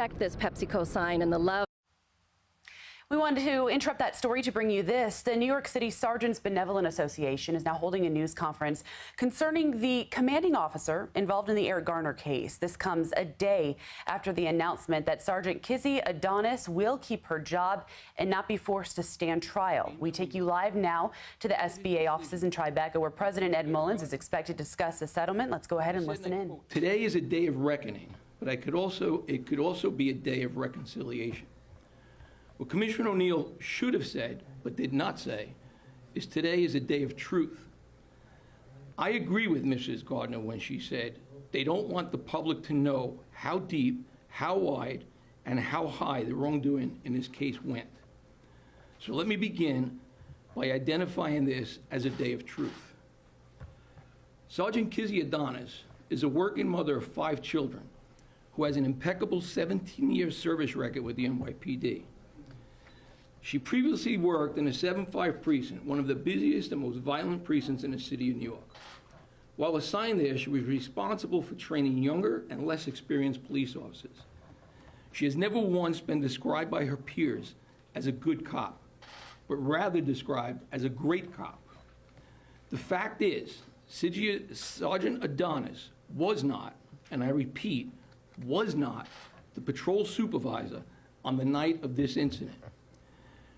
respect this PepsiCo sign and the love. We wanted to interrupt that story to bring you this. The New York City Sergeants Benevolent Association is now holding a news conference concerning the commanding officer involved in the Eric Garner case. This comes a day after the announcement that Sergeant Kizzy Adonis will keep her job and not be forced to stand trial. We take you live now to the SBA offices in Tribeca, where President Ed Mullins is expected to discuss the settlement. Let's go ahead and listen in. Today is a day of reckoning, but it could also be a day of reconciliation. What Commissioner O'Neill should have said, but did not say, is today is a day of truth. I agree with Mrs. Gardner when she said they don't want the public to know how deep, how wide, and how high the wrongdoing in this case went. So let me begin by identifying this as a day of truth. Sergeant Kizzy Adonis is a working mother of 5 children who has an impeccable 17-year service record with the NYPD. She previously worked in the 7-5 precinct, one of the busiest and most violent precincts in the city of New York. While assigned there, she was responsible for training younger and less experienced police officers. She has never once been described by her peers as a good cop, but rather described as a great cop. The fact is, Sergeant Adonis was not, and I repeat, was not the patrol supervisor on the night of this incident.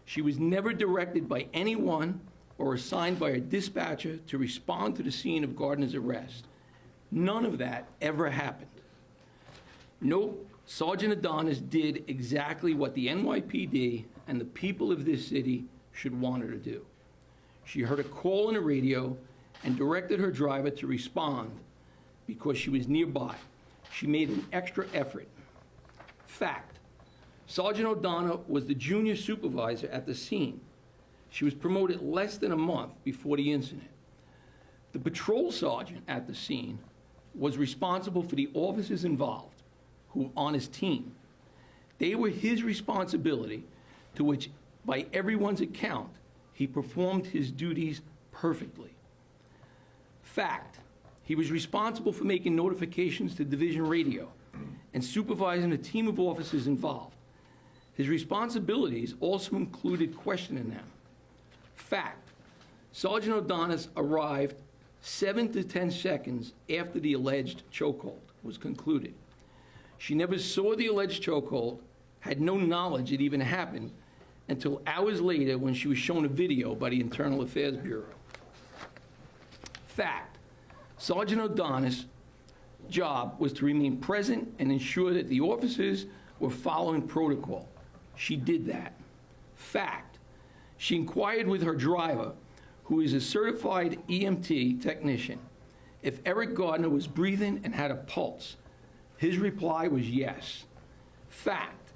She was never directed by anyone or assigned by a dispatcher to respond to the scene of Gardner's arrest. None of that ever happened. Nope, Sergeant Adonis did exactly what the NYPD and the people of this city should want her to do. She heard a call on the radio and directed her driver to respond because she was nearby. She made an extra effort. Fact. Sergeant O'Donnell was the junior supervisor at the scene. She was promoted less than a month before the incident. The patrol sergeant at the scene was responsible for the officers involved who were on his team. They were his responsibility, to which, by everyone's account, he performed his duties perfectly. Fact, he was responsible for making notifications to division radio and supervising a team of officers involved. His responsibilities also included questioning them. Fact, Sergeant Adonis arrived 7 to 10 seconds after the alleged chokehold was concluded. She never saw the alleged chokehold, had no knowledge it even happened, until hours later when she was shown a video by the Internal Affairs Bureau. Fact, Sergeant Adonis' job was to remain present and ensure that the officers were following protocol. She did that. Fact, she inquired with her driver, who is a certified EMT technician, if Eric Garner was breathing and had a pulse. His reply was yes. Fact,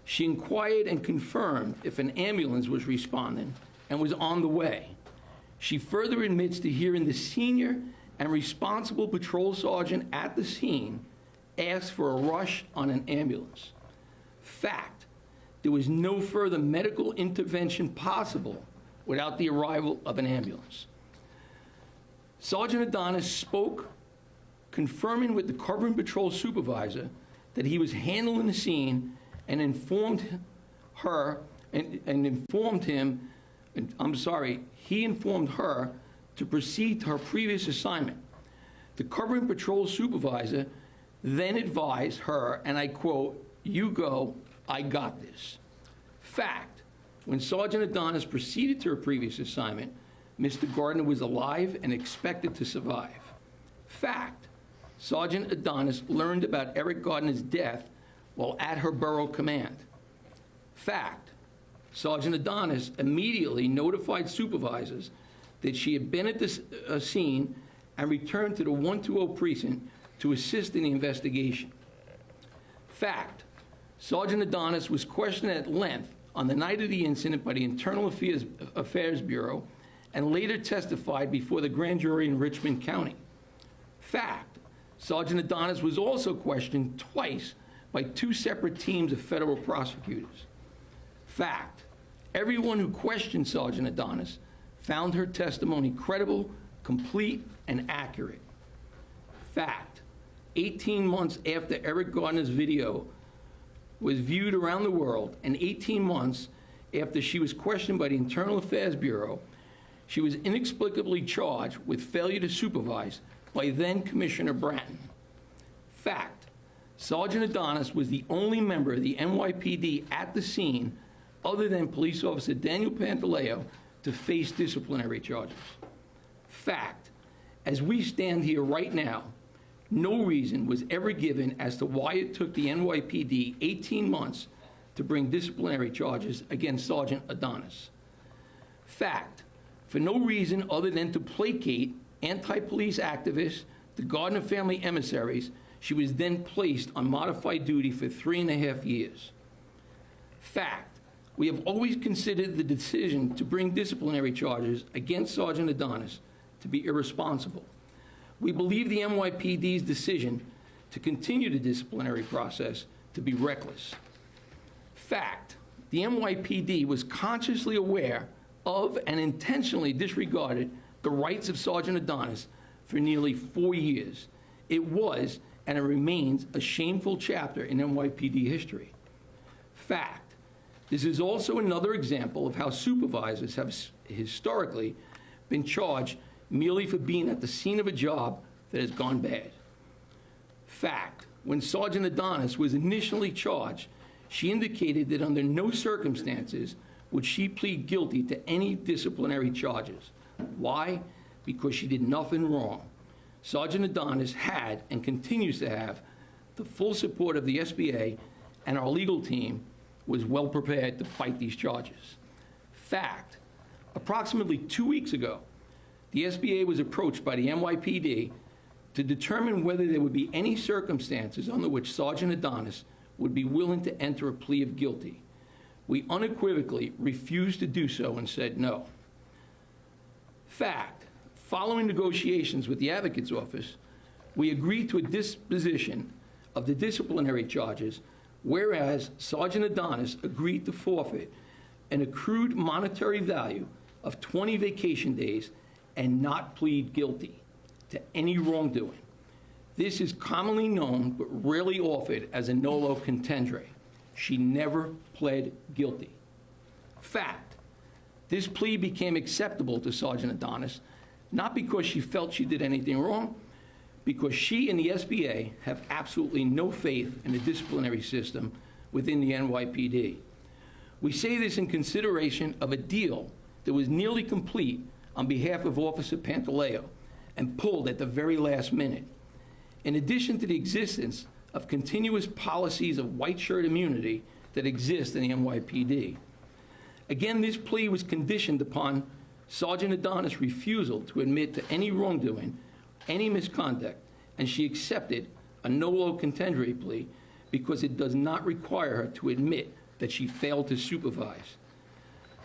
she inquired and confirmed if an ambulance was responding and was on the way. She further admits to hearing the senior and responsible patrol sergeant at the scene ask for a rush on an ambulance. Fact, there was no further medical intervention possible without the arrival of an ambulance. Sergeant Adonis spoke, confirming with the covering patrol supervisor that he was handling the scene and informed he informed her to proceed to her previous assignment. The covering patrol supervisor then advised her, and I quote, "You go, I got this." Fact, when Sergeant Adonis proceeded to her previous assignment, Mr. Gardner was alive and expected to survive. Fact, Sergeant Adonis learned about Eric Gardner's death while at her borough command. Fact, Sergeant Adonis immediately notified supervisors that she had been at the scene and returned to the 120 precinct to assist in the investigation. Fact, Sergeant Adonis was questioned at length on the night of the incident by the Internal Affairs Bureau and later testified before the grand jury in Richmond County. Fact, Sergeant Adonis was also questioned twice by 2 separate teams of federal prosecutors. Fact, everyone who questioned Sergeant Adonis found her testimony credible, complete, and accurate. Fact, 18 months after Eric Garner's video was viewed around the world, and 18 months after she was questioned by the Internal Affairs Bureau, she was inexplicably charged with failure to supervise by then Commissioner Bratton. Fact, Sergeant Adonis was the only member of the NYPD at the scene other than Police Officer Daniel Pantaleo to face disciplinary charges. Fact, as we stand here right now, no reason was ever given as to why it took the NYPD 18 months to bring disciplinary charges against Sergeant Adonis. Fact, for no reason other than to placate anti-police activists, the Gardner family emissaries, she was then placed on modified duty for 3.5 years. Fact, we have always considered the decision to bring disciplinary charges against Sergeant Adonis to be irresponsible. We believe the NYPD's decision to continue the disciplinary process to be reckless. Fact, the NYPD was consciously aware of and intentionally disregarded the rights of Sergeant Adonis for nearly 4 years. It was and it remains a shameful chapter in NYPD history. Fact, this is also another example of how supervisors have historically been charged merely for being at the scene of a job that has gone bad. Fact, when Sergeant Adonis was initially charged, she indicated that under no circumstances would she plead guilty to any disciplinary charges. Why? Because she did nothing wrong. Sergeant Adonis had and continues to have the full support of the SBA, and our legal team was well prepared to fight these charges. Fact, approximately 2 weeks ago, the SBA was approached by the NYPD to determine whether there would be any circumstances under which Sergeant Adonis would be willing to enter a plea of guilty. We unequivocally refused to do so and said no. Fact, following negotiations with the Advocate's Office, we agreed to a disposition of the disciplinary charges, whereas Sergeant Adonis agreed to forfeit an accrued monetary value of 20 vacation days and not plead guilty to any wrongdoing. This is commonly known but rarely offered as a nolo contendere. She never pled guilty. Fact, this plea became acceptable to Sergeant Adonis, not because she felt she did anything wrong, because she and the SBA have absolutely no faith in the disciplinary system within the NYPD. We say this in consideration of a deal that was nearly complete on behalf of Officer Pantaleo and pulled at the very last minute. In addition to the existence of continuous policies of white shirt immunity that exist in the NYPD. Again, this plea was conditioned upon Sergeant Adonis' refusal to admit to any wrongdoing, any misconduct, and she accepted a nolo contendere plea because it does not require her to admit that she failed to supervise.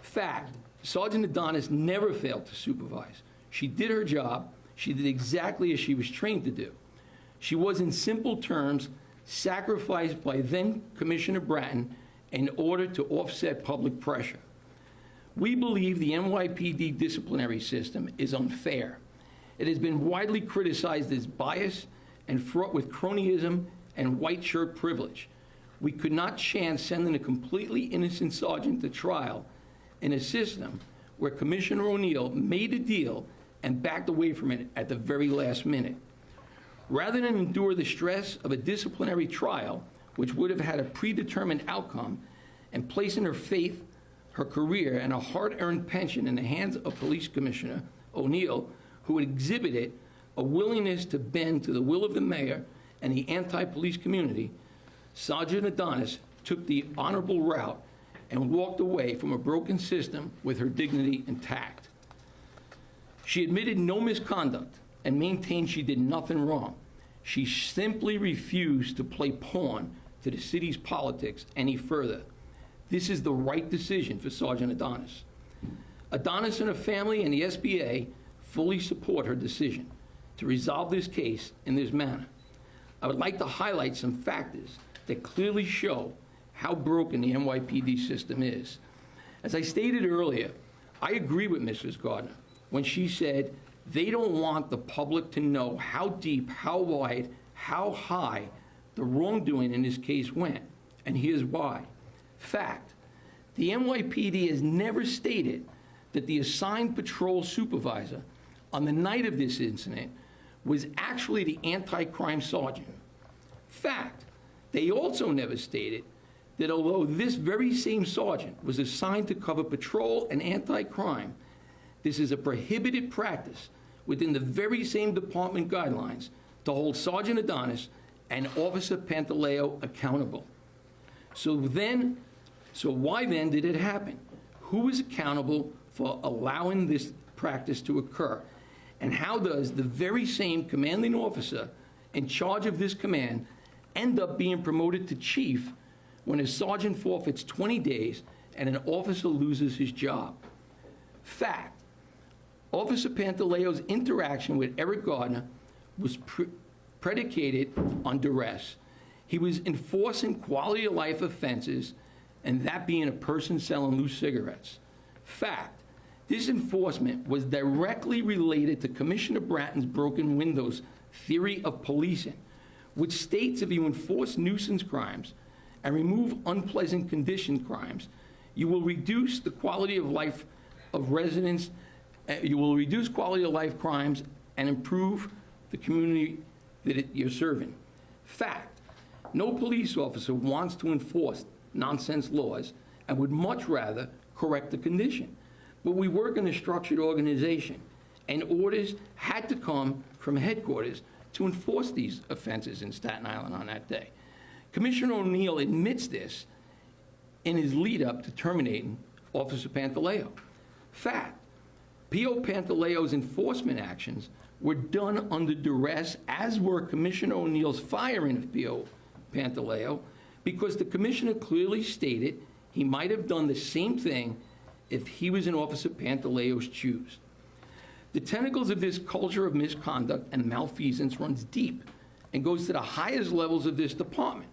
Fact, Sergeant Adonis never failed to supervise. She did her job. She did exactly as she was trained to do. She was, in simple terms, sacrificed by then Commissioner Bratton in order to offset public pressure. We believe the NYPD disciplinary system is unfair. It has been widely criticized as biased and fraught with cronyism and white shirt privilege. We could not chance sending a completely innocent sergeant to trial in a system where Commissioner O'Neill made a deal and backed away from it at the very last minute. Rather than endure the stress of a disciplinary trial, which would have had a predetermined outcome, and placing her faith, her career, and a hard-earned pension in the hands of Police Commissioner O'Neill, who exhibited a willingness to bend to the will of the mayor and the anti-police community, Sergeant Adonis took the honorable route and walked away from a broken system with her dignity intact. She admitted no misconduct and maintained she did nothing wrong. She simply refused to play pawn to the city's politics any further. This is the right decision for Sergeant Adonis. Adonis and her family and the SBA fully support her decision to resolve this case in this manner. I would like to highlight some factors that clearly show how broken the NYPD system is. As I stated earlier, I agree with Mrs. Gardner when she said they don't want the public to know how deep, how wide, how high the wrongdoing in this case went. and here's why. Fact, the NYPD has never stated that the assigned patrol supervisor on the night of this incident was actually the anti-crime sergeant. Fact, they also never stated that although this very same sergeant was assigned to cover patrol and anti-crime, this is a prohibited practice within the very same department guidelines to hold Sergeant Adonis and Officer Pantaleo accountable. So why then did it happen? Who was accountable for allowing this practice to occur? And how does the very same commanding officer in charge of this command end up being promoted to chief when a sergeant forfeits 20 days and an officer loses his job? Fact, Officer Pantaleo's interaction with Eric Garner was predicated on duress. He was enforcing quality of life offenses, and that being a person selling loose cigarettes. Fact, this enforcement was directly related to Commissioner Bratton's broken windows theory of policing, which states if you enforce nuisance crimes and remove unpleasant condition crimes, you will reduce the quality of life of residents, you will reduce quality of life crimes and improve the community that you're serving. Fact, no police officer wants to enforce nonsense laws and would much rather correct the condition. But we work in a structured organization, and orders had to come from headquarters to enforce these offenses in Staten Island on that day. Commissioner O'Neill admits this in his lead-up to terminating Officer Pantaleo. Fact, P.O. Pantaleo's enforcement actions were done under duress, as were Commissioner O'Neill's firing of P.O. Pantaleo, because the commissioner clearly stated he might have done the same thing if he was in Officer Pantaleo's shoes. The tentacles of this culture of misconduct and malfeasance runs deep and goes to the highest levels of this department.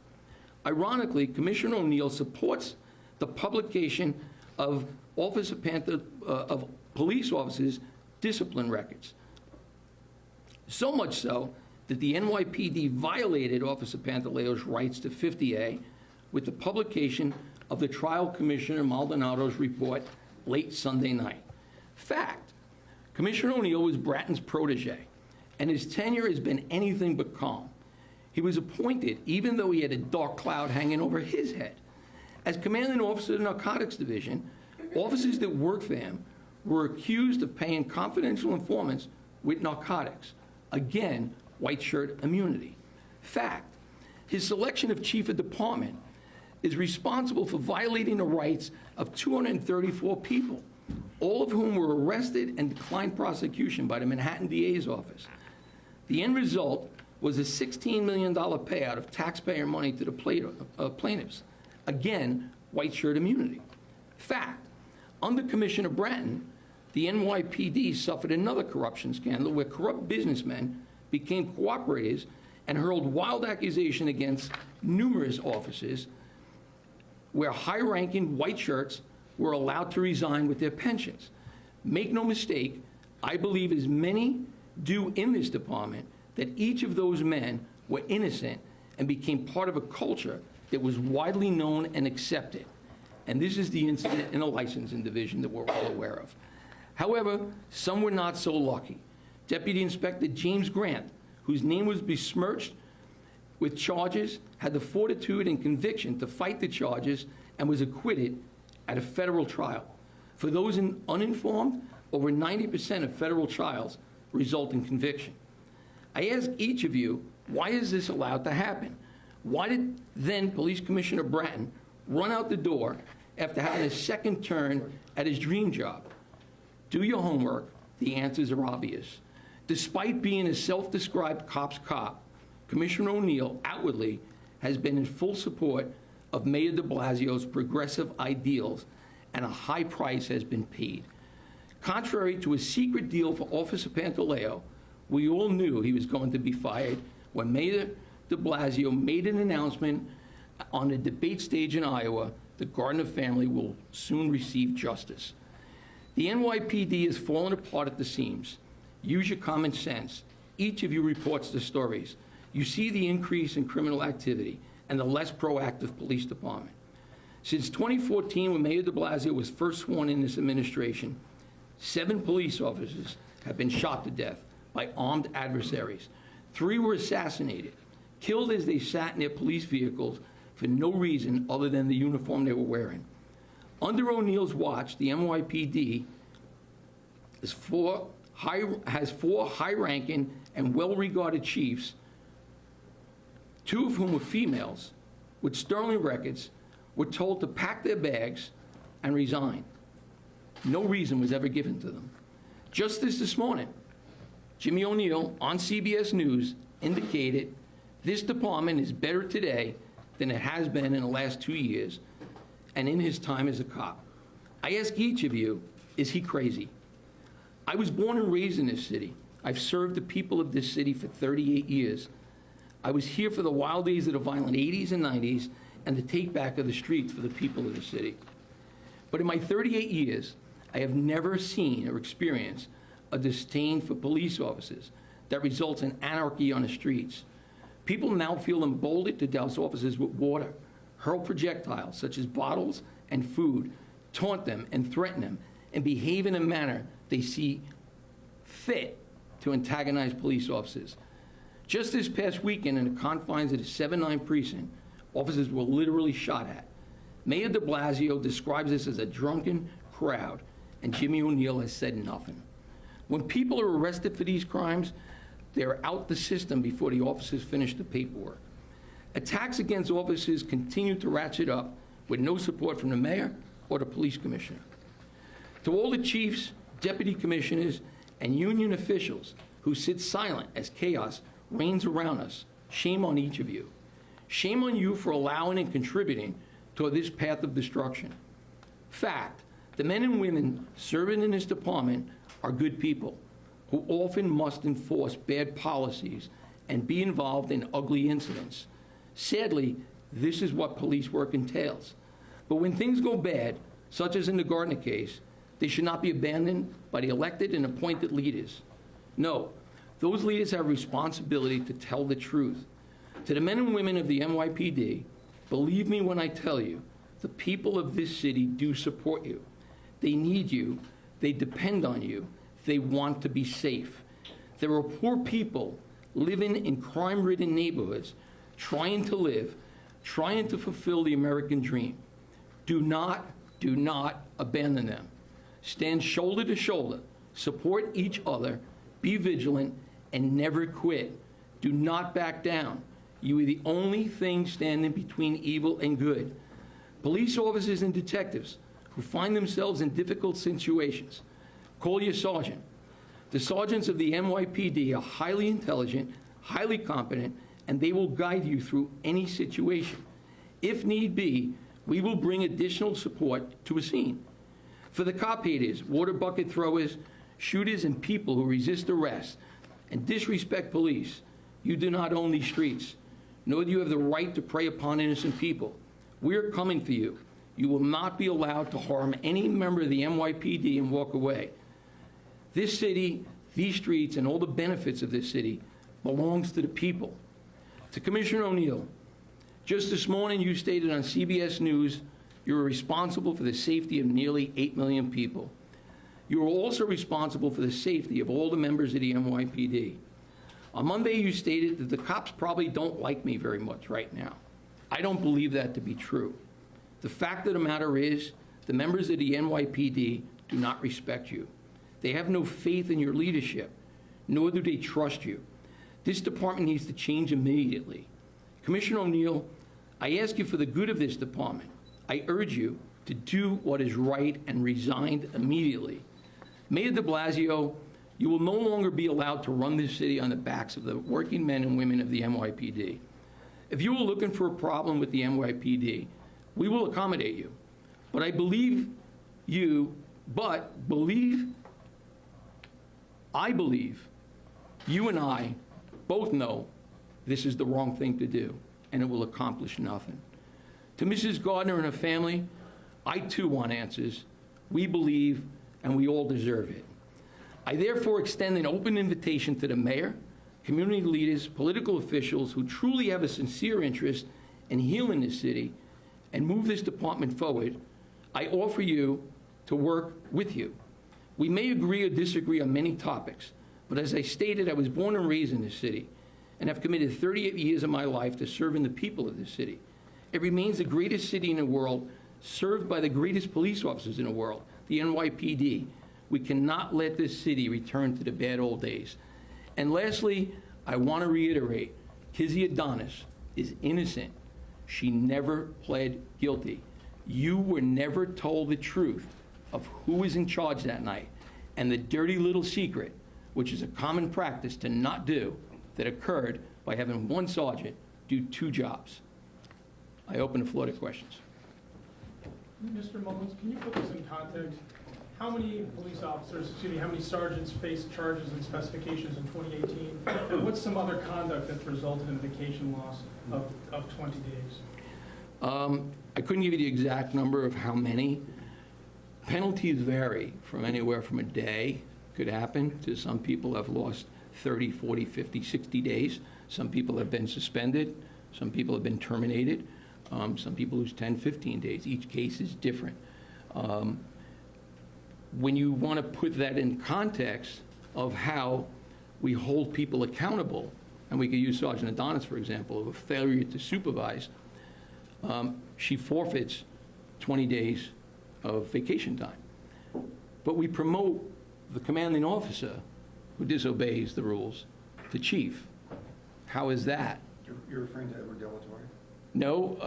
Ironically, Commissioner O'Neill supports the publication of police officers' discipline records. So much so that the NYPD violated Officer Pantaleo's rights to 50A with the publication of the trial Commissioner Maldonado's report late Sunday night. Fact, Commissioner O'Neill was Bratton's protege, and his tenure has been anything but calm. He was appointed even though he had a dark cloud hanging over his head. As commanding officer of the Narcotics Division, officers that worked for him were accused of paying confidential informants with narcotics. Again, white shirt immunity. Fact, his selection of chief of department is responsible for violating the rights of 234 people, all of whom were arrested and declined prosecution by the Manhattan DA's office. The end result was a $16 million payout of taxpayer money to the plaintiffs. Again, white shirt immunity. Fact, under Commissioner Bratton, the NYPD suffered another corruption scandal where corrupt businessmen became cooperators and hurled wild accusations against numerous officers where high-ranking white shirts were allowed to resign with their pensions. Make no mistake, I believe as many do in this department that each of those men were innocent and became part of a culture that was widely known and accepted. And this is the incident in a licensing division that we're all aware of. However, some were not so lucky. Deputy Inspector James Grant, whose name was besmirched with charges, had the fortitude and conviction to fight the charges and was acquitted at a federal trial. For those uninformed, over 90% of federal trials result in conviction. I ask each of you, why is this allowed to happen? Why did then Police Commissioner Bratton run out the door after having a second turn at his dream job? Do your homework. The answers are obvious. Despite being a self-described cop's cop, Commissioner O'Neill outwardly has been in full support of Mayor de Blasio's progressive ideals, and a high price has been paid. Contrary to a secret deal for Officer Pantaleo, we all knew he was going to be fired when Mayor de Blasio made an announcement on the debate stage in Iowa. The Gardner family will soon receive justice. The NYPD is falling apart at the seams. Use your common sense. Each of you reports the stories. You see the increase in criminal activity, and the less proactive police department. Since 2014, when Mayor de Blasio was first sworn in this administration, 7 police officers have been shot to death by armed adversaries. 3 were assassinated, killed as they sat in their police vehicles for no reason other than the uniform they were wearing. Under O'Neill's watch, the NYPD has 4 high-ranking and well-regarded chiefs, 2 of whom were females, with sterling records, were told to pack their bags and resign. No reason was ever given to them. Just this morning, Jimmy O'Neill on CBS News indicated this department is better today than it has been in the last 2 years and in his time as a cop. I ask each of you, is he crazy? I was born and raised in this city. I've served the people of this city for 38 years. I was here for the wild days of the violent 80s and 90s and the take back of the streets for the people of the city. But in my 38 years, I have never seen or experienced a disdain for police officers that results in anarchy on the streets. People now feel emboldened to douse officers with water, hurl projectiles such as bottles and food, taunt them and threaten them, and behave in a manner they see fit to antagonize police officers. Just this past weekend, in the confines of the 7-9 precinct, officers were literally shot at. Mayor de Blasio describes this as a drunken crowd, and Jimmy O'Neill has said nothing. When people are arrested for these crimes, they're out the system before the officers finish the paperwork. Attacks against officers continue to ratchet up with no support from the mayor or the police commissioner. To all the chiefs, deputy commissioners, and union officials who sit silent as chaos reigns around us, shame on each of you. Shame on you for allowing and contributing to this path of destruction. Fact, the men and women serving in this department are good people who often must enforce bad policies and be involved in ugly incidents. Sadly, this is what police work entails. But when things go bad, such as in the Garner case, they should not be abandoned by the elected and appointed leaders. No, those leaders have a responsibility to tell the truth. To the men and women of the NYPD, believe me when I tell you, the people of this city do support you. They need you. They depend on you. They want to be safe. There are poor people living in crime-ridden neighborhoods, trying to live, trying to fulfill the American dream. Do not abandon them. Stand shoulder to shoulder, support each other, be vigilant, and never quit. Do not back down. You are the only thing standing between evil and good. Police officers and detectives who find themselves in difficult situations, call your sergeant. The sergeants of the NYPD are highly intelligent, highly competent, and they will guide you through any situation. If need be, we will bring additional support to a scene. For the cop haters, water bucket throwers, shooters, and people who resist arrest and disrespect police, you do not own these streets, nor do you have the right to prey upon innocent people. We are coming for you. You will not be allowed to harm any member of the NYPD and walk away. This city, these streets, and all the benefits of this city belongs to the people. To Commissioner O'Neill, just this morning you stated on CBS News you are responsible for the safety of nearly 8 million people. You are also responsible for the safety of all the members of the NYPD. On Monday, you stated that the cops probably don't like me very much right now. I don't believe that to be true. The fact of the matter is, the members of the NYPD do not respect you. They have no faith in your leadership, nor do they trust you. This department needs to change immediately. Commissioner O'Neill, I ask you for the good of this department. I urge you to do what is right and resign immediately. Mayor de Blasio, you will no longer be allowed to run this city on the backs of the working men and women of the NYPD. If you are looking for a problem with the NYPD, we will accommodate you. But I believe you and I both know this is the wrong thing to do, and it will accomplish nothing. To Mrs. Gardner and her family, I too want answers. We believe, and we all deserve it. I therefore extend an open invitation to the mayor, community leaders, political officials who truly have a sincere interest and heal in this city and move this department forward, I offer you to work with you. We may agree or disagree on many topics, but as I stated, I was born and raised in this city and have committed 38 years of my life to serving the people of this city. It remains the greatest city in the world, served by the greatest police officers in the world, the NYPD. We cannot let this city return to the bad old days. And lastly, I want to reiterate, Kizzy Adonis is innocent. She never pled guilty. You were never told the truth of who was in charge that night, and the dirty little secret, which is a common practice to not do, that occurred by having one sergeant do 2 jobs. I open the floor to questions. Mr. Mullins, can you put this in context? How many police officers, how many sergeants faced charges and specifications in 2018? And what's some other conduct that's resulted in a vacation loss of 20 days? I couldn't give you the exact number of how many. Penalties vary from anywhere from a day could happen to some people have lost 30, 40, 50, 60 days. Some people have been suspended. Some people have been terminated. Some people lose 10, 15 days. Each case is different. When you want to put that in context of how we hold people accountable, and we could use Sergeant Adonis, for example, of a failure to supervise, she forfeits 20 days of vacation time. But we promote the commanding officer who disobeys the rules to chief. How is that? You're referring to Edward Delatory? No,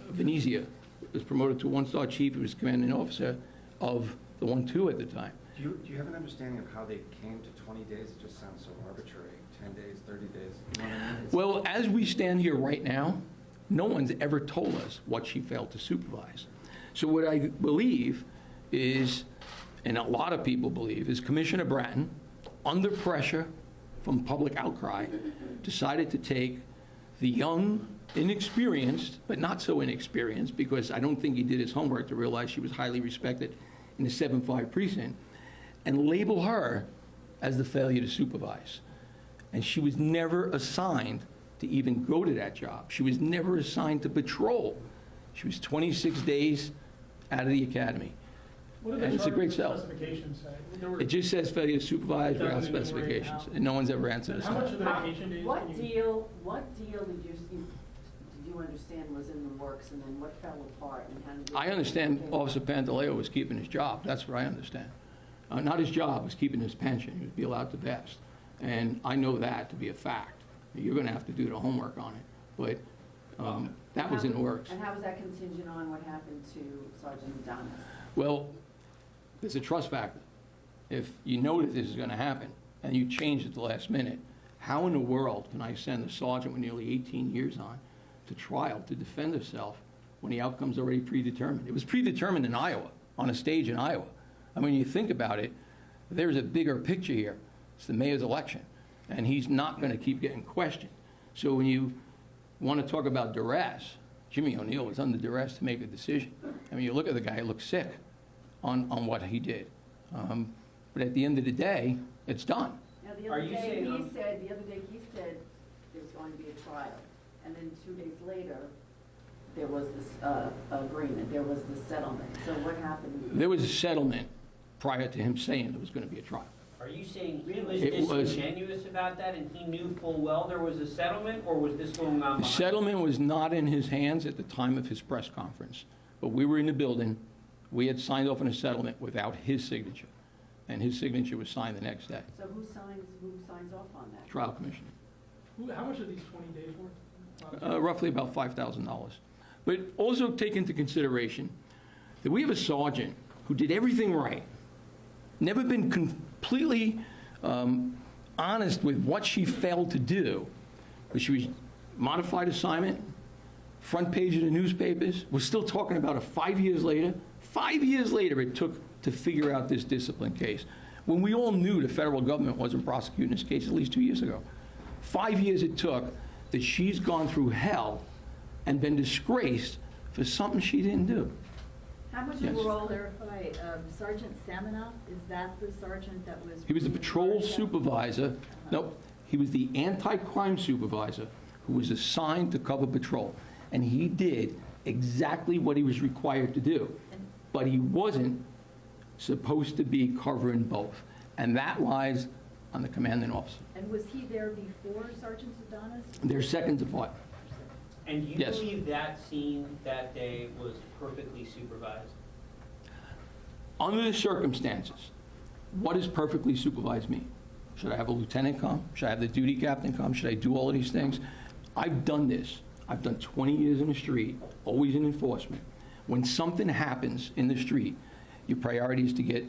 Venezia was promoted to 1-star chief. He was commanding officer of the 1-2 at the time. Do you have an understanding of how they came to 20 days? It just sounds so arbitrary. 10 days, 30 days. You know what I mean? Well, as we stand here right now, no one's ever told us what she failed to supervise. So what I believe is, and a lot of people believe, is Commissioner Bratton, under pressure from public outcry, decided to take the young, inexperienced, but not so inexperienced, because I don't think he did his homework to realize she was highly respected in the 7-5 precinct, and label her as the failure to supervise. And she was never assigned to even go to that job. She was never assigned to patrol. She was 26 days out of the academy. What do the And it's a great charter sell. specifications say? It just says failure to supervise Doesn't without even worry specifications, about- and no one's ever answered us. How much of the vacation days What can you? deal did you understand was in the works, and then what fell apart? And how did I understand Officer Pantaleo was keeping his job. That's what I understand. Not his job, was keeping his pension. He would be allowed to vest. And I know that to be a fact. You're going to have to do the homework on it. But that was in the works. And how was that contingent on what happened to Sergeant Adonis? Well, there's a trust factor. If you know that this is going to happen and you change at the last minute, how in the world can I send a sergeant with nearly 18 years on to trial to defend herself when the outcome's already predetermined? It was predetermined in Iowa, on a stage in Iowa. I mean, you think about it, there's a bigger picture here. It's the mayor's election, and he's not going to keep getting questioned. So when you want to talk about duress, Jimmy O'Neill was under duress to make a decision. I mean, you look at the guy, he looks sick on what he did. But at the end of the day, it's done. Now, the other day he said there was going to be a trial, and then 2 days later, there was this agreement, there was this settlement. So what happened? There was a settlement prior to him saying there was going to be a trial. Are you saying he was It was- disingenuous about that and he knew full well there was a settlement, or was this going on The behind? settlement was not in his hands at the time of his press conference, but we were in the building. We had signed off on a settlement without his signature, and his signature was signed the next day. So who signs off on that? Trial commissioner. How much are these 20 days worth? Roughly about $5,000. But also take into consideration that we have a sergeant who did everything right, never been completely honest with what she failed to do, but she was modified assignment, front page of the newspapers. We're still talking about it 5 years later. 5 years later it took to figure out this discipline case, when we all knew the federal government wasn't prosecuting this case at least 2 years ago. 5 years it took that she's gone through hell and been disgraced for something she didn't do. How much Yes. of a role? Clarify, Sergeant Saminoff, is that the sergeant that was? He was the patrol supervisor. Nope, he was the anti-crime supervisor who was assigned to cover patrol. and he did exactly what he was required to do. But he wasn't supposed to be covering both. And that lies on the commanding officer. And was he there before Sergeant Adonis? They're seconds apart. And you Yes. believe that scene that day was perfectly supervised? Under the circumstances, what does perfectly supervised mean? Should I have a lieutenant come? Should I have the duty captain come? Should I do all of these things? I've done this. I've done 20 years in the street, always in enforcement. When something happens in the street, your priority is to get,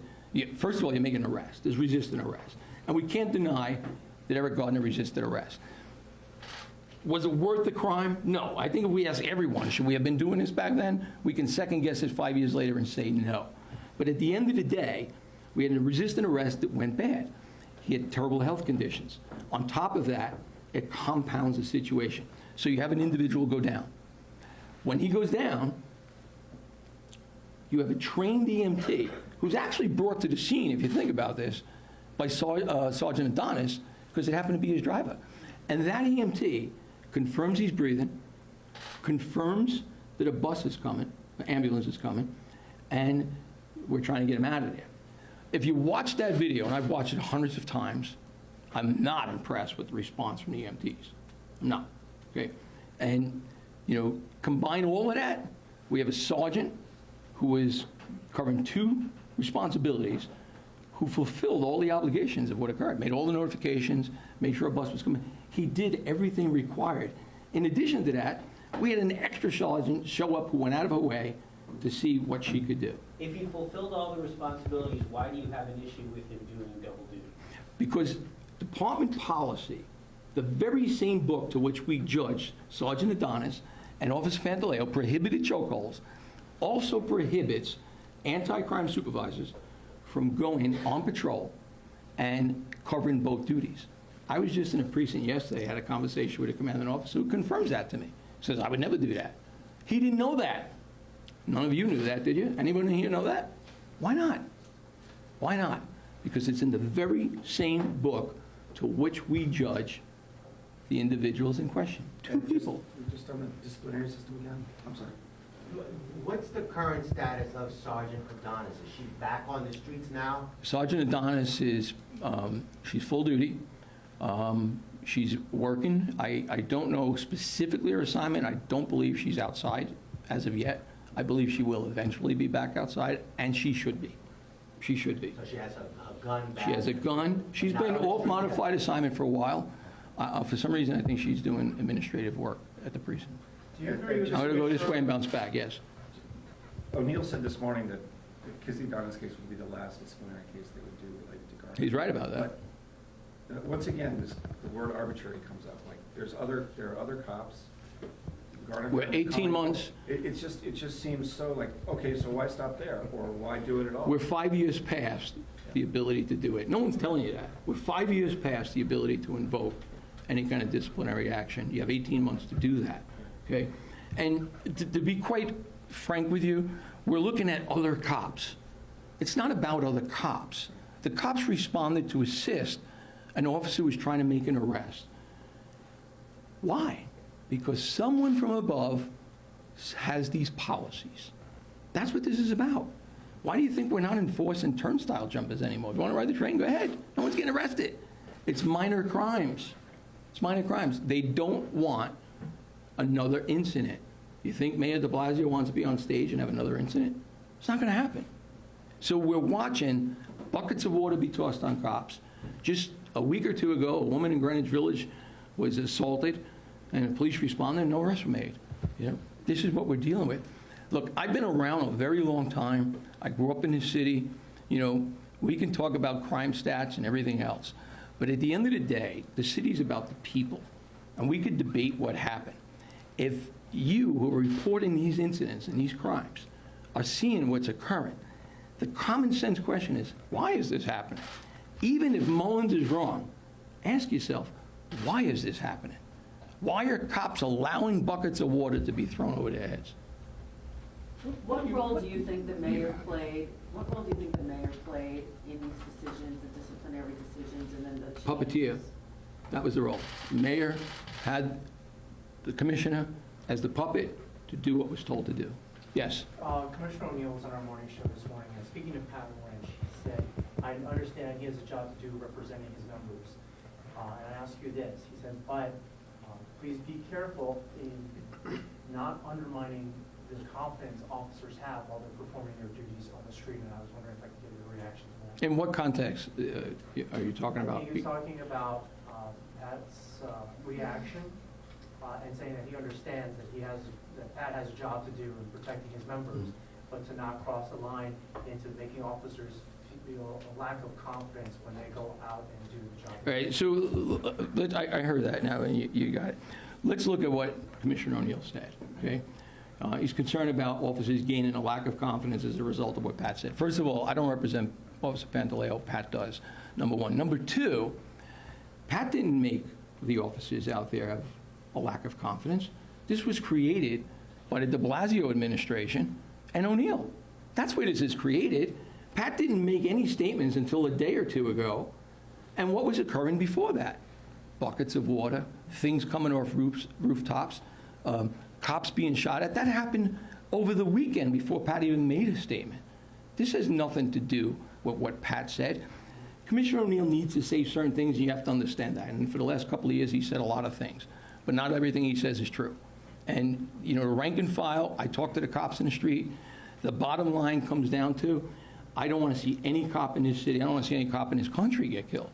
first of all, you make an arrest. There's resistant arrest. And we can't deny that Eric Garner resisted arrest. Was it worth the crime? No. I think if we ask everyone, should we have been doing this back then? We can second guess it 5 years later and say no. But at the end of the day, we had a resistant arrest that went bad. He had terrible health conditions. On top of that, it compounds the situation. So you have an individual go down. When he goes down, you have a trained EMT who's actually brought to the scene, if you think about this, by Sergeant Adonis, because it happened to be his driver. And that EMT confirms he's breathing, confirms that a bus is coming, an ambulance is coming, and we're trying to get him out of there. If you watch that video, and I've watched it hundreds of times, I'm not impressed with the response from the EMTs. I'm not, okay? And, combine all of that, we have a sergeant who is covering 2 responsibilities, who fulfilled all the obligations of what occurred, made all the notifications, made sure a bus was coming. He did everything required. In addition to that, we had an extra sergeant show up who went out of her way to see what she could do. If he fulfilled all the responsibilities, why do you have an issue with him doing double duty? Because department policy, the very same book to which we judged Sergeant Adonis and Officer Pantaleo prohibited chokeholds, also prohibits anti-crime supervisors from going on patrol and covering both duties. I was just in a precinct yesterday, had a conversation with a commanding officer who confirms that to me. Says, I would never do that. He didn't know that. None of you knew that, did you? Anyone here know that? Why not? Why not? Because it's in the very same book to which we judge the individuals in question. 2 people. Just on the disciplinary system again? I'm sorry. What's the current status of Sergeant Adonis? Is she back on the streets now? Sergeant Adonis is, she's full duty. She's working. I don't know specifically her assignment. I don't believe she's outside as of yet. I believe she will eventually be back outside, and she should be. She should be. So she has a gun back? She has a gun. She's been off modified assignment for a while. For some reason, I think she's doing administrative work at the precinct. Do you agree with I'm going to go this way and bounce back, yes. O'Neill said this morning that the Kizzy Adonis case would be the last disciplinary case they would do related to Garner. He's right about that. But, once again, the word arbitrary comes up. Like, there are other cops. Garner We're 18 months. It just seems so like, okay, so why stop there? Or why do it at all? We're 5 years past the ability to do it. No one's telling you that. We're 5 years past the ability to invoke any kind of disciplinary action. You have 18 months to do that, okay? And to be quite frank with you, we're looking at other cops. It's not about other cops. The cops responded to assist an officer who was trying to make an arrest. Why? Because someone from above has these policies. That's what this is about. Why do you think we're not enforcing turnstile jumpers anymore? If you want to ride the train, go ahead. No one's getting arrested. It's minor crimes. It's minor crimes. They don't want another incident. You think Mayor de Blasio wants to be on stage and have another incident? It's not going to happen. So we're watching buckets of water be tossed on cops. Just a week or 2 ago, a woman in Greenwich Village was assaulted, and the police responded, and no arrests were made. This is what we're dealing with. Look, I've been around a very long time. I grew up in this city. We can talk about crime stats and everything else. But at the end of the day, the city's about the people. And we could debate what happened. If you who are reporting these incidents and these crimes are seeing what's occurring, the common sense question is, why is this happening? Even if Mullins is wrong, ask yourself, why is this happening? Why are cops allowing buckets of water to be thrown over their heads? What role do you think the mayor played? What role do you think the mayor played in these decisions, the disciplinary decisions, and then the Puppeteer. That was the role. The mayor had the commissioner as the puppet to do what was told to do. Yes? Commissioner O'Neill was on our morning show this morning, and speaking to Pat Lynch, he said, I understand he has a job to do representing his members. And I ask you this, he said, but please be careful in not undermining the confidence officers have while they're performing their duties on the street. And I was wondering if I could get a reaction to that. In what context are you talking about? He was talking about Pat's reaction and saying that he understands that that Pat has a job to do in protecting his members, but to not cross the line into making officers feel a lack of confidence when they go out and do the job. Right, so I heard that now, and you got it. Let's look at what Commissioner O'Neill said, okay? He's concerned about officers gaining a lack of confidence as a result of what Pat said. First of all, I don't represent Officer Pantaleo, Pat does, number one. Number two, Pat didn't make the officers out there have a lack of confidence. This was created by the de Blasio administration and O'Neill. That's where this is created. Pat didn't make any statements until a day or two ago. And what was occurring before that? Buckets of water, things coming off rooftops, cops being shot at. That happened over the weekend before Pat even made a statement. This has nothing to do with what Pat said. Commissioner O'Neill needs to say certain things, and you have to understand that. And for the last couple of years, he said a lot of things. But not everything he says is true. And, you know, the rank and file, I talk to the cops in the street. The bottom line comes down to, I don't want to see any cop in this city, I don't want to see any cop in this country get killed.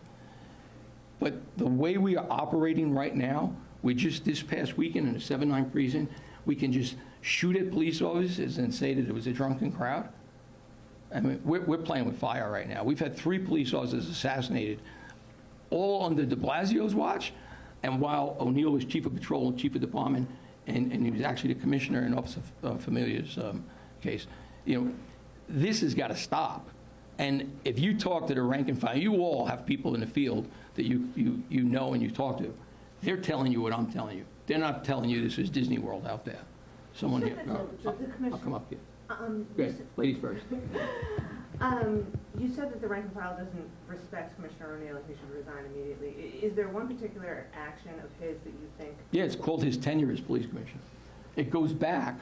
But the way we are operating right now, we just this past weekend in the 7-9 precinct, we can just shoot at police officers and say that it was a drunken crowd. I mean, we're playing with fire right now. We've had 3 police officers assassinated, all under de Blasio's watch, and while O'Neill was chief of patrol and chief of department, and he was actually the commissioner in Officer Familia's case. You know, this has got to stop. And if you talk to the rank and file, you all have people in the field that you know and you talk to. They're telling you what I'm telling you. They're not telling you this is Disney World out there. Someone here. I'll come up here. Great. Ladies first. You said that the rank and file doesn't respect Commissioner O'Neill and he should resign immediately. Is there one particular action of his that you think? Yeah, it's called his tenure as police commissioner. It goes back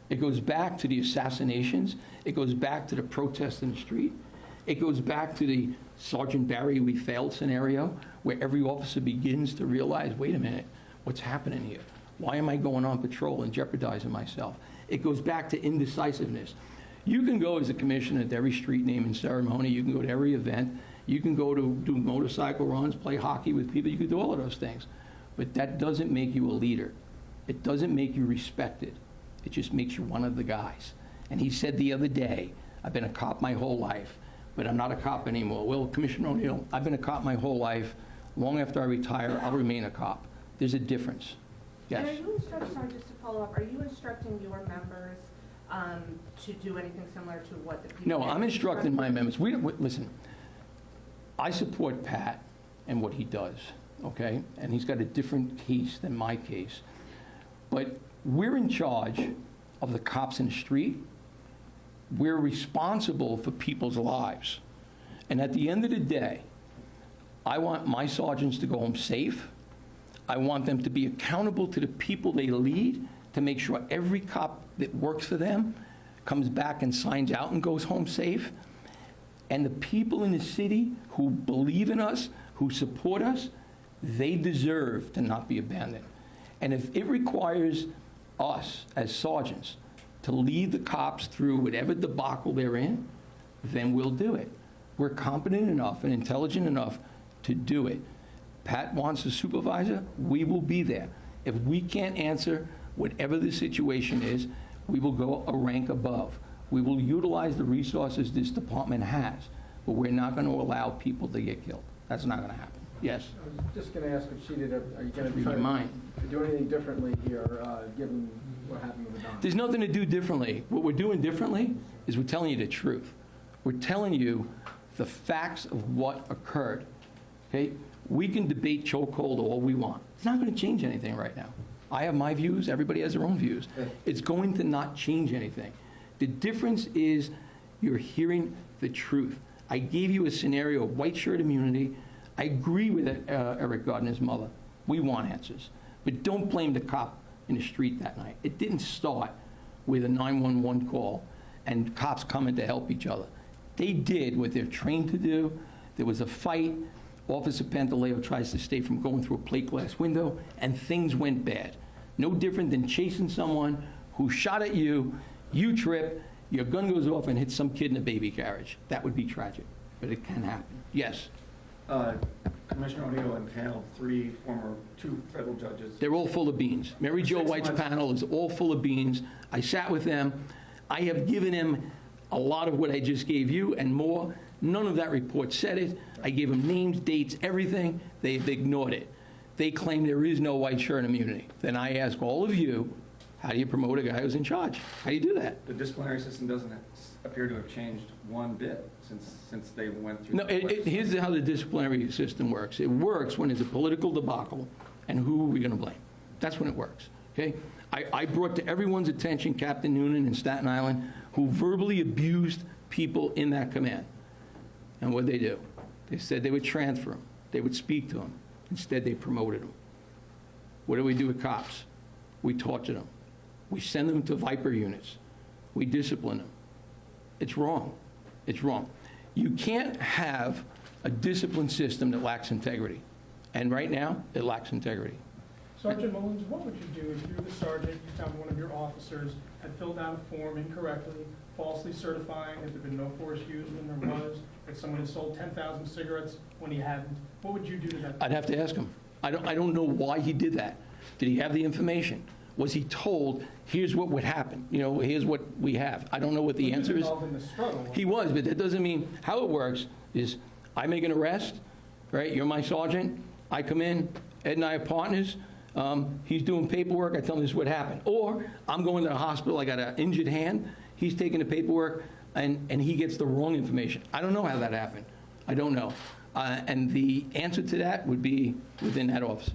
to the assassinations. It goes back to the protests in the street. It goes back to the Sergeant Barry we failed scenario, where every officer begins to realize, wait a minute, what's happening here? Why am I going on patrol and jeopardizing myself? It goes back to indecisiveness. You can go as a commissioner to every street name and ceremony. You can go to every event. You can go to do motorcycle runs, play hockey with people. You can do all of those things. But that doesn't make you a leader. It doesn't make you respected. It just makes you one of the guys. And he said the other day, I've been a cop my whole life, but I'm not a cop anymore. Well, Commissioner O'Neill, I've been a cop my whole life. Long after I retire, I'll remain a cop. There's a difference. Yes? And are you instructing, sorry, just to follow up, are you instructing your members to do anything similar to what the people? No, I'm instructing my members. Listen, I support Pat and what he does, okay? And he's got a different case than my case. But we're in charge of the cops in the street. We're responsible for people's lives. And at the end of the day, I want my sergeants to go home safe. I want them to be accountable to the people they lead, to make sure every cop that works for them comes back and signs out and goes home safe. And the people in the city who believe in us, who support us, they deserve to not be abandoned. And if it requires us as sergeants to lead the cops through whatever debacle they're in, then we'll do it. We're competent enough and intelligent enough to do it. Pat wants a supervisor, we will be there. If we can't answer whatever the situation is, we will go a rank above. We will utilize the resources this department has, but we're not going to allow people to get killed. That's not going to happen. Yes? I was just going to ask if she did, are you going to be Read your mind. to do anything differently here, given what happened with Don? There's nothing to do differently. What we're doing differently is we're telling you the truth. We're telling you the facts of what occurred. Okay? We can debate chokehold all we want. It's not going to change anything right now. I have my views. Everybody has their own views. It's going to not change anything. The difference is you're hearing the truth. I gave you a scenario of white shirt immunity. I agree with Eric Garner's mother. We want answers. But don't blame the cop in the street that night. It didn't start with a 911 call and cops coming to help each other. They did what they're trained to do. There was a fight. Officer Pantaleo tries to stay from going through a plate glass window, and things went bad. No different than chasing someone who shot at you, you trip, your gun goes off and hits some kid in a baby carriage. That would be tragic, but it can happen. Yes? Commissioner O'Neill impaneled two federal judges. They're all full of beans. Mary Jo 6 White's months. panel is all full of beans. I sat with them. I have given them a lot of what I just gave you and more. None of that report said it. I gave them names, dates, everything. They've ignored it. They claim there is no white shirt immunity. Then I ask all of you, how do you promote a guy who's in charge? How do you do that? The disciplinary system doesn't appear to have changed one bit since they went through. No, here's how the disciplinary system works. It works when there's a political debacle, and who are we going to blame? That's when it works, okay? I brought to everyone's attention Captain Noonan in Staten Island, who verbally abused people in that command. And what did they do? They said they would transfer him. They would speak to him. Instead, they promoted him. What do we do with cops? We torture them. We send them to Viper units. We discipline them. It's wrong. It's wrong. You can't have a discipline system that lacks integrity. And right now, it lacks integrity. Sergeant Mullins, what would you do if you were the sergeant, you found one of your officers had filled out a form incorrectly, falsely certifying that there'd been no force used when there was, that someone had sold 10,000 cigarettes when he hadn't? What would you do to that? I'd have to ask him. I don't know why he did that. Did he have the information? Was he told, here's what would happen? You know, here's what we have. I don't know what the answer is. In the struggle. He was, but that doesn't mean, how it works is I make an arrest, right? You're my sergeant. I come in, Ed and I are partners. He's doing paperwork. I tell him this is what happened. Or I'm going to the hospital. I got an injured hand. He's taking the paperwork, and he gets the wrong information. I don't know how that happened. I don't know. And the answer to that would be within that officer.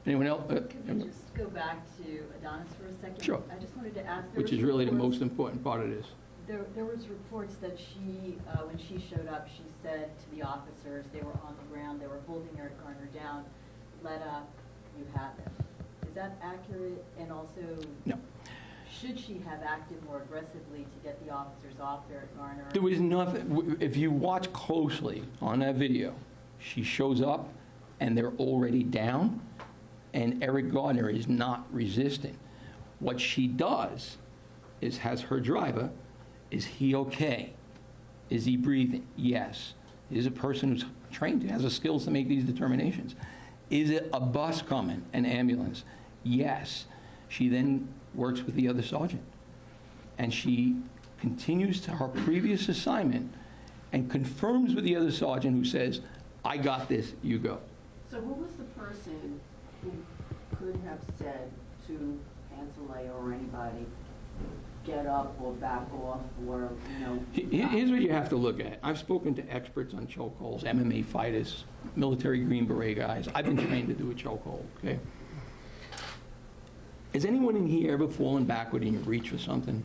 Anyone else? Can we just go back to Adonis for a second? Sure. I just wanted to ask. Which is really the most important part of this. There was reports that she, when she showed up, she said to the officers, they were on the ground, they were holding Eric Garner down, let up, you have him. Is that accurate? And also, No. should she have acted more aggressively to get the officers off Eric Garner? There was nothing, if you watch closely on that video, she shows up and they're already down, and Eric Garner is not resisting. What she does is has her driver, is he okay? Is he breathing? Yes. Is a person who's trained, has the skills to make these determinations. Is it a bus coming, an ambulance? Yes. She then works with the other sergeant, and she continues to her previous assignment and confirms with the other sergeant who says, I got this, you go. So who was the person who could have said to Pantaleo or anybody, get up or back off or, you know? Here's what you have to look at. I've spoken to experts on chokeholds, MMA fighters, military Green Beret guys. I've been trained to do a chokehold, okay? Has anyone in here ever fallen backward in your reach for something?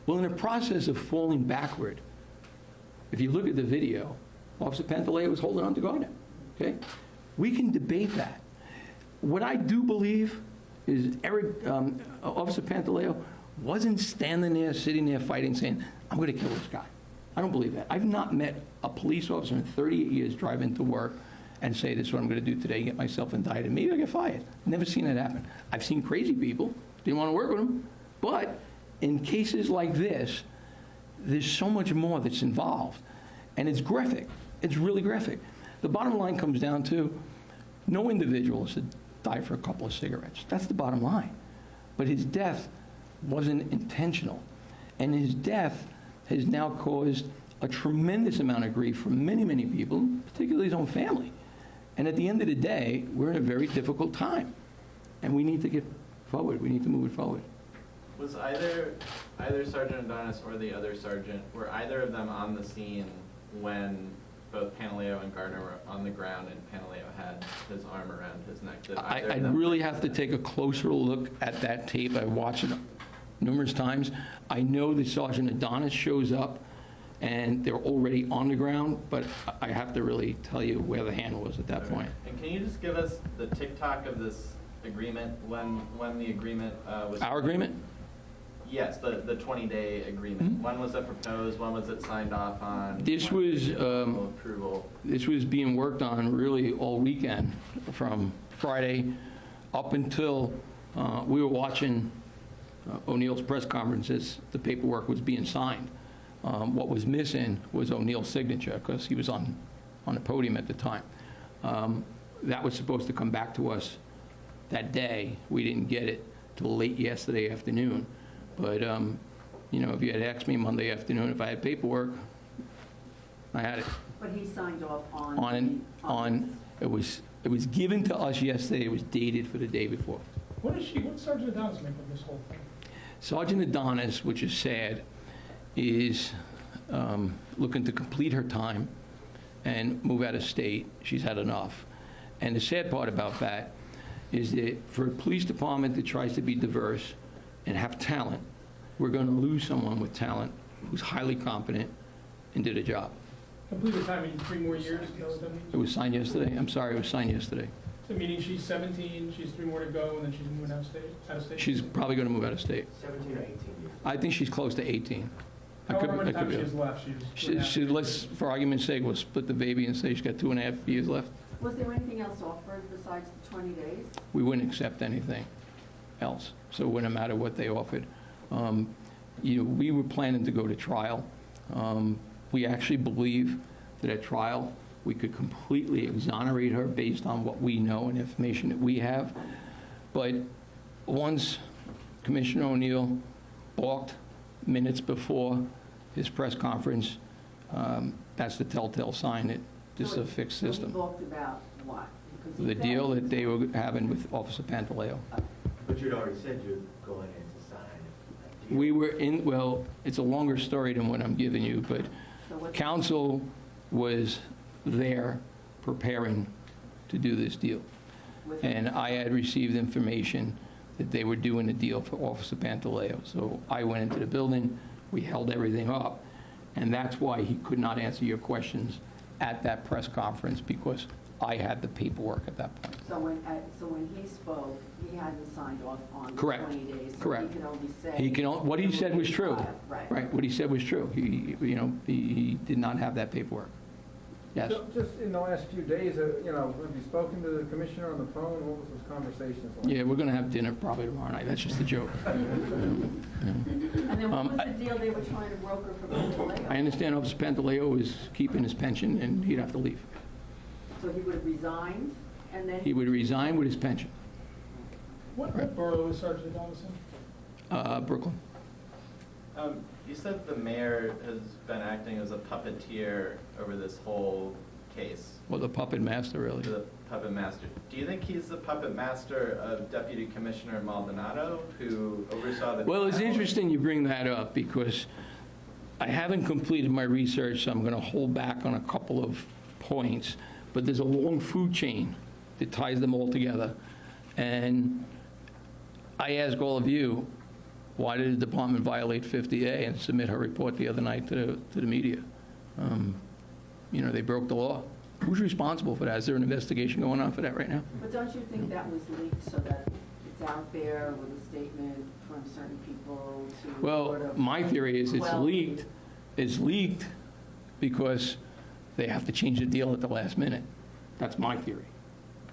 Well, in the process of falling backward, if you look at the video, Officer Pantaleo was holding on to Garner, okay? We can debate that. What I do believe is Officer Pantaleo wasn't standing there, sitting there fighting, saying, I'm going to kill this guy. I don't believe that. I've not met a police officer in 38 years driving to work and say, this is what I'm going to do today, get myself indicted. Maybe I get fired. Never seen that happen. I've seen crazy people, didn't want to work with them. But in cases like this, there's so much more that's involved. And it's graphic. It's really graphic. The bottom line comes down to no individual should die for a couple of cigarettes. That's the bottom line. But his death wasn't intentional. And his death has now caused a tremendous amount of grief for many, many people, particularly his own family. And at the end of the day, we're in a very difficult time. And we need to get forward. We need to move it forward. Was either Sergeant Adonis or the other sergeant, were either of them on the scene when both Pantaleo and Garner were on the ground and Pantaleo had his arm around his neck? I'd really have to take a closer look at that tape. I've watched it numerous times. I know that Sergeant Adonis shows up and they're already on the ground, but I have to really tell you where the hand was at that point. And can you just give us the TikTok of this agreement, when the agreement was... Our agreement? Yes, the 20-day agreement. When was it proposed? When was it signed off on? This When was, did approval? This was being worked on really all weekend, from Friday up until we were watching O'Neill's press conferences. The paperwork was being signed. What was missing was O'Neill's signature, because he was on the podium at the time. That was supposed to come back to us that day. We didn't get it till late yesterday afternoon. But, you know, if you had asked me Monday afternoon if I had paperwork, I had it. But he signed off on It was given to us yesterday. It was dated for the day before. What does Sergeant Adonis make of this whole thing? Sergeant Adonis, which is sad, is looking to complete her time and move out of state. She's had enough. And the sad part about that is that for a police department that tries to be diverse and have talent, we're going to lose someone with talent who's highly competent and did a job. Complete the time in 3 more years? Is that what that means? It was signed yesterday? I'm sorry, it was signed yesterday. So meaning she's 17, she's 3 more to go, and then she's moving out of state? She's probably going to move out of state. 17 or 18 years. I think she's close to 18. However much time she has left, Let's, for argument's sake, we'll split the baby and say she's got 2.5 years left. Was there anything else offered besides the 20 days? We wouldn't accept anything else, so it wouldn't matter what they offered. You know, we were planning to go to trial. We actually believe that at trial, we could completely exonerate her based on what we know and information that we have. But once Commissioner O'Neill balked minutes before his press conference, that's the telltale sign that this is a fixed system. He balked about what? The deal that they were having with Officer Pantaleo. But you'd already said you're going in to sign a deal. We were in, well, it's a longer story than what I'm giving you, but counsel was there preparing to do this deal. And I had received information that they were doing a deal for Officer Pantaleo. So I went into the building, we held everything up, and that's why he could not answer your questions at that press conference, because I had the paperwork at that point. So when he spoke, he hadn't signed off on the Correct. 20 days. So Correct. he could only say. What he said was true. Right. What he said was true. He did not have that paperwork. Yes. Just in the last few days, have you spoken to the commissioner on the phone? What was those conversations like? Yeah, we're going to have dinner probably tomorrow night. That's just a joke. And then what was the deal they were trying to broker for Pantaleo? I understand Officer Pantaleo was keeping his pension, and he'd have to leave. So he would have resigned, and then? He would resign with his pension. What borough is Sergeant Adonis in? Brooklyn. You said the mayor has been acting as a puppeteer over this whole case. Well, the puppet master, really. The puppet master. Do you think he's the puppet master of Deputy Commissioner Maldonado, who oversaw the... Well, it's interesting you bring that up, because I haven't completed my research, so I'm going to hold back on a couple of points. But there's a long food chain that ties them all together. And I ask all of you, why did the department violate 50A and submit her report the other night to the media? They broke the law. Who's responsible for that? Is there an investigation going on for that right now? But don't you think that was leaked so that it's out there with a statement from certain people to... Well, my theory is it's leaked. It's leaked because they have to change the deal at the last minute. That's my theory.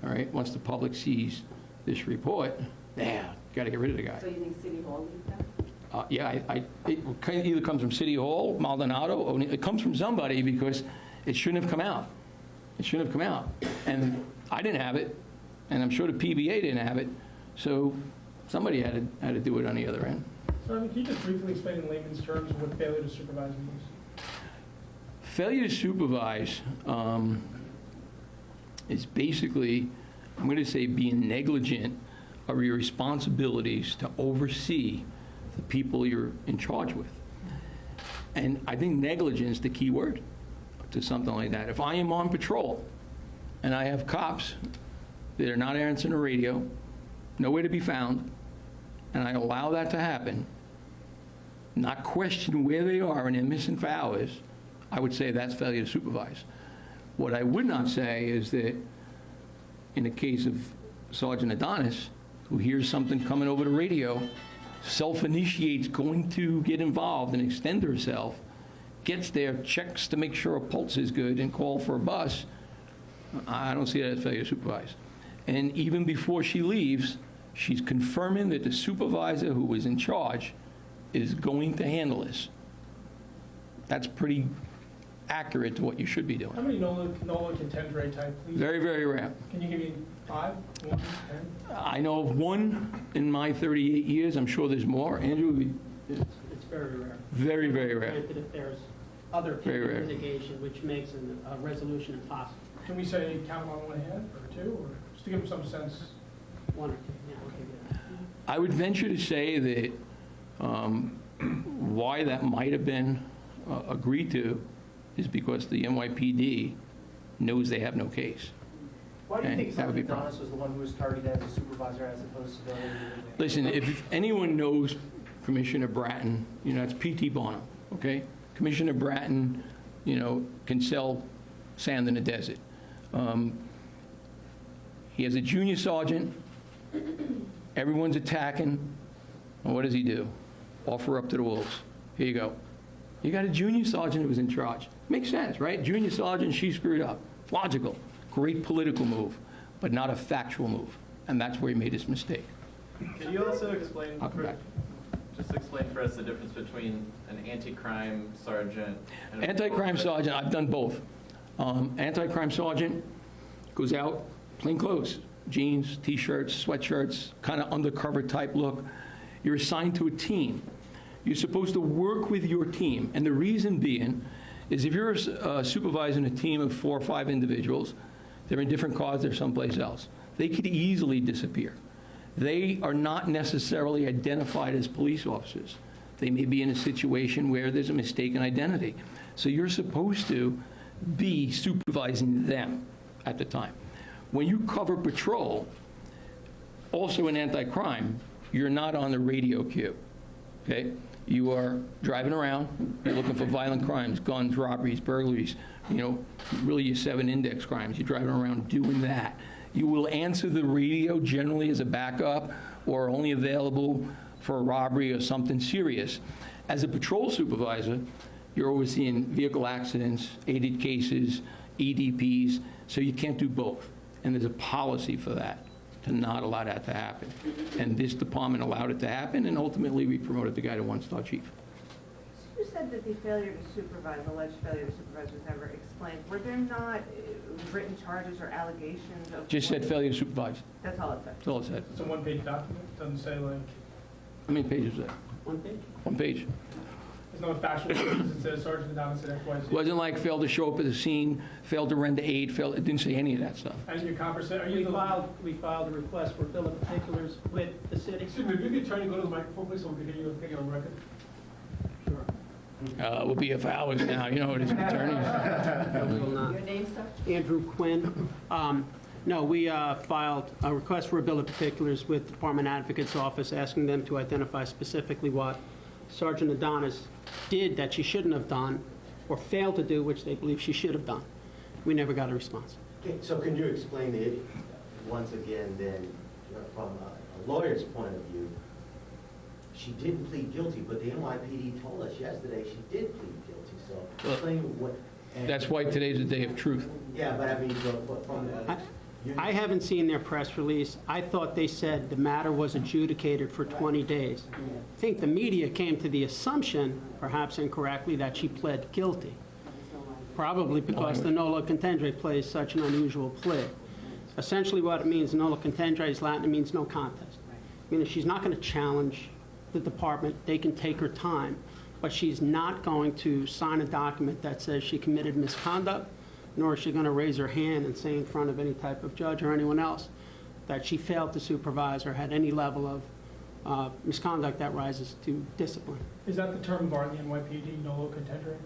All right? Once the public sees this report, got to get rid of the guy. So you think City Hall leaked that? Yeah, it either comes from City Hall, Maldonado, or it comes from somebody, because it shouldn't have come out. It shouldn't have come out. And I didn't have it, and I'm sure the PBA didn't have it, so somebody had to do it on the other end. So can you just briefly explain in layman's terms what failure to supervise means? Failure to supervise is basically, I'm going to say, being negligent of your responsibilities to oversee the people you're in charge with. And I think negligence is the key word to something like that. If I am on patrol and I have cops that are not answering the radio, nowhere to be found, and I allow that to happen, not question where they are and they're missing for hours, I would say that's failure to supervise. What I would not say is that in the case of Sergeant Adonis, who hears something coming over the radio, self-initiates going to get involved and extend herself, gets there, checks to make sure her pulse is good, and call for a bus, I don't see that as failure to supervise. And even before she leaves, she's confirming that the supervisor who was in charge is going to handle this. That's pretty accurate to what you should be How doing. many NOLA contendere type police? Very, very rare. Can you give me 5, 1, 10? I know of one in my 38 years. I'm sure there's more. Andrew, It's very rare. very, very rare. Granted, if there's other Very rare. litigation, which makes a resolution impossible. Can we say count them on one hand, or 2, or just to give them some sense? 1 or 2, yeah. Okay. I would venture to say that why that might have been agreed to is because the NYPD knows they have no case. Why do you And think that would be Sergeant Adonis was the one who was targeted as a supervisor as opposed to the other individual? Listen, if anyone knows Commissioner Bratton, that's P.T. Barnum, okay? Commissioner Bratton, can sell sand in the desert. He has a junior sergeant. Everyone's attacking. And what does he do? Offer up to the wolves. Here you go. You got a junior sergeant who was in charge. Makes sense, right? Junior sergeant, she screwed up. Logical. Great political move, but not a factual move. And that's where he made his mistake. Can you also explain, I'll come back. just explain for us the difference between an anti-crime sergeant and a Anti-crime sergeant, I've done both. Anti-crime sergeant goes out, plain clothes, jeans, T-shirts, sweatshirts, kind of undercover type look. You're assigned to a team. You're supposed to work with your team. And the reason being is if you're supervising a team of 4 or 5 individuals, they're in different cars, they're someplace else. They could easily disappear. They are not necessarily identified as police officers. They may be in a situation where there's a mistaken identity. So you're supposed to be supervising them at the time. When you cover patrol, also in anti-crime, you're not on the radio queue, okay? You are driving around, you're looking for violent crimes, guns, robberies, burglaries, really your 7 index crimes. You're driving around doing that. You will answer the radio generally as a backup or only available for a robbery or something serious. As a patrol supervisor, you're overseeing vehicle accidents, aided cases, EDPs, so you can't do both. And there's a policy for that, to not allow that to happen. And this department allowed it to happen, and ultimately we promoted the guy to 1-star chief. You said that the failure to supervise, alleged failure to supervise was never explained. Were there not written charges or allegations of... Just said failure to supervise. That's all it said? That's all it said. It's a one-page document, doesn't say like, How many pages is that? 1 page? 1 page. there's no factual basis, it says Sergeant Adonis said XYZ. Wasn't like failed to show up at the scene, failed to render aid, it didn't say any of that stuff. And your conversation, are We you filed a request for bill of particulars with the city. Excuse me, if you could try to go to the microphone, please, so we can hear you and get you on record. Sure. We'll be here for hours now, you know it is, attorneys. We will not. Your name, sir? Andrew Quinn. No, we filed a request for a bill of particulars with the Department Advocate's Office, asking them to identify specifically what Sergeant Adonis did that she shouldn't have done, or failed to do, which they believe she should have done. We never got a response. Okay, so can you explain it once again then, from a lawyer's point of view? She didn't plead guilty, but the NYPD told us yesterday she did plead guilty, so explain what... That's why today's the day of truth. Yeah, but I mean, from... I haven't seen their press release. I thought they said the matter was adjudicated for 20 days. I think the media came to the assumption, perhaps incorrectly, that she pled guilty, probably because the nolo contendere plays such an unusual plea. Essentially what it means, nolo contendere is Latin, it means no contest. I mean, if she's not going to challenge the department, they can take her time, but she's not going to sign a document that says she committed misconduct, nor is she going to raise her hand and say in front of any type of judge or anyone else that she failed to supervise or had any level of misconduct that rises to discipline. Is that the term of art in the NYPD, nolo contendere?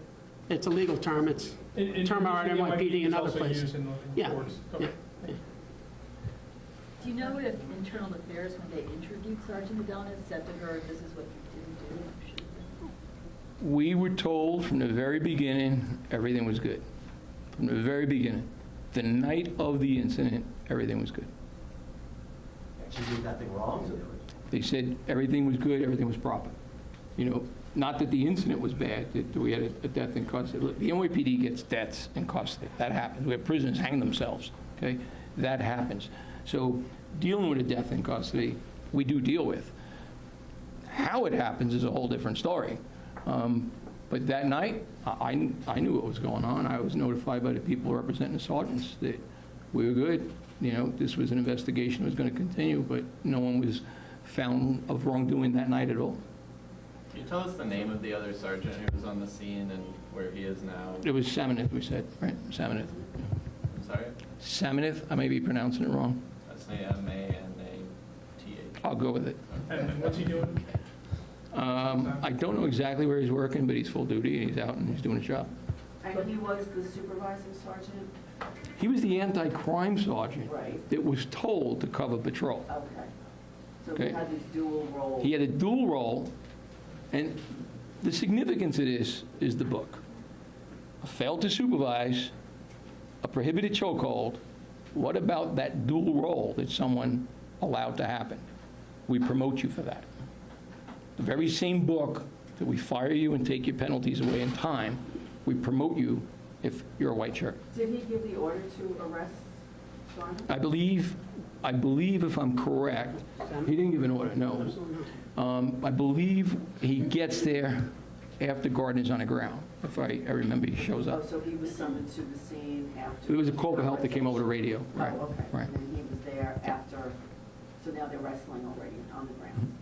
It's a legal term. It's a term of art in NYPD and other places. Yeah. Okay. Yeah. Do you know if Internal Affairs, when they interviewed Sergeant Adonis, said to her, this is what you didn't do or should have done? We were told from the very beginning, everything was good. From the very beginning. The night of the incident, everything was good. She did nothing wrong? They said everything was good, everything was proper. You know, not that the incident was bad, that we had a death in custody. Look, the NYPD gets deaths in custody. That happens. We have prisoners hang themselves, okay? That happens. So dealing with a death in custody, we do deal with. How it happens is a whole different story. But that night, I knew what was going on. I was notified by the people representing the sergeants that we were good. You know, this was an investigation that was going to continue, but no one was found of wrongdoing that night at all. Can you tell us the name of the other sergeant who was on the scene and where he is now? It was Samanith, we said, right? Samanith. I'm sorry? Samanith, I may be pronouncing it wrong. That's Manatha. I'll go with it. And what's he doing? I don't know exactly where he's working, but he's full duty and he's out and he's doing his job. And he was the supervising sergeant? He was the anti-crime sergeant Right. that was told to cover patrol. Okay. So Okay. he had this dual role? He had a dual role, and the significance of this is the book. A failed to supervise, a prohibited chokehold. What about that dual role that someone allowed to happen? We promote you for that. The very same book that we fire you and take your penalties away in time, we promote you if you're a white shirt. Did he give the order to arrest Garner? I believe if I'm correct, he didn't give an order, no. I believe he gets there after Gardner's on the ground, if I remember he shows Oh, up. so he was summoned to the scene after? It was a call for help that came over the radio. Oh, Right, okay. right. And then he was there after, so now they're wrestling already on the ground.